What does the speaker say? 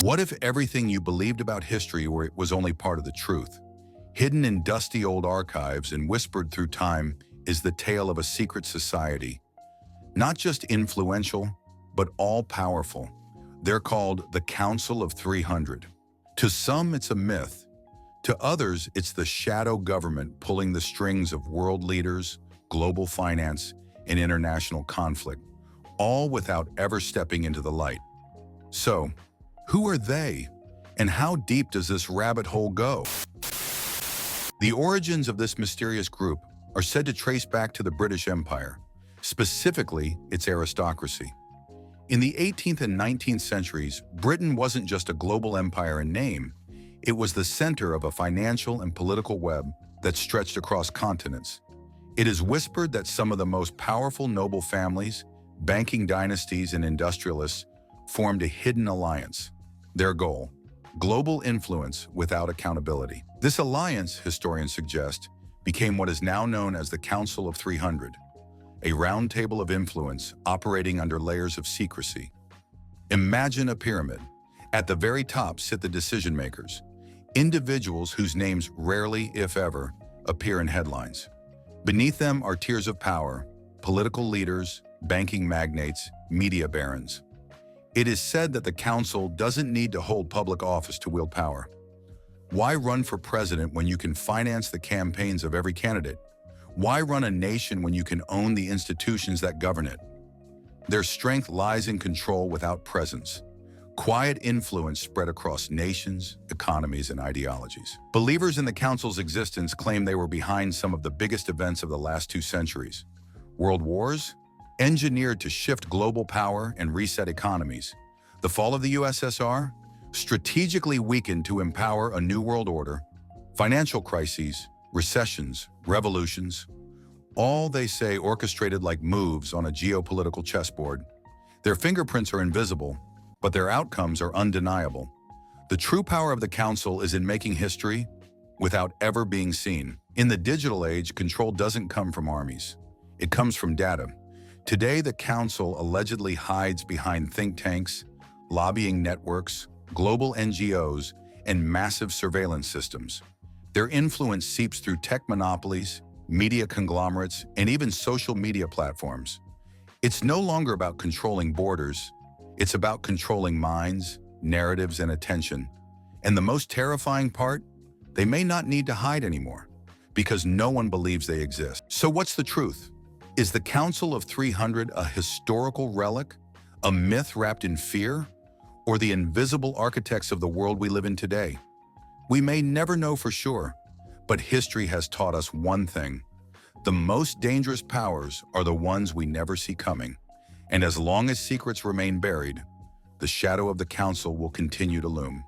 What if everything you believed about history was only part of the truth? Hidden in dusty old archives and whispered through time is the tale of a secret society. Not just influential, but all-powerful. They're called the Council of 300. To some, it's a myth. To others, it's the shadow government pulling the strings of world leaders, global finance, and international conflict, all without ever stepping into the light. So, who are they? And how deep does this rabbit hole go? The origins of this mysterious group are said to trace back to the British Empire, specifically its aristocracy. In the 18th and 19th centuries, Britain wasn't just a global empire in name, it was the center of a financial and political web that stretched across continents. It is whispered that some of the most powerful noble families, banking dynasties, and industrialists formed a hidden alliance. Their goal: global influence without accountability. This alliance, historians suggest, became what is now known as the Council of 300, a round table of influence operating under layers of secrecy. Imagine a pyramid. At the very top sit the decision makers, individuals whose names rarely, if ever, appear in headlines. Beneath them are tiers of power, political leaders, banking magnates, media barons. It is said that the council doesn't need to hold public office to wield power. Why run for president when you can finance the campaigns of every candidate? Why run a nation when you can own the institutions that govern it? Their strength lies in control without presence. Quiet influence spread across nations, economies, and ideologies. Believers in the council's existence claim they were behind some of the biggest events of the last 2 centuries. World wars, engineered to shift global power and reset economies. The fall of the USSR, strategically weakened to empower a new world order. Financial crises, recessions, revolutions, all, they say, orchestrated like moves on a geopolitical chessboard. Their fingerprints are invisible, but their outcomes are undeniable. The true power of the council is in making history without ever being seen. In the digital age, control doesn't come from armies. It comes from data. Today, the council allegedly hides behind think tanks, lobbying networks, global NGOs, and massive surveillance systems. Their influence seeps through tech monopolies, media conglomerates, and even social media platforms. It's no longer about controlling borders. It's about controlling minds, narratives, and attention. And the most terrifying part? They may not need to hide anymore, because no one believes they exist. So what's the truth? Is the Council of 300 a historical relic, a myth wrapped in fear, or the invisible architects of the world we live in today? We may never know for sure, but history has taught us one thing: the most dangerous powers are the ones we never see coming. And as long as secrets remain buried, the shadow of the council will continue to loom.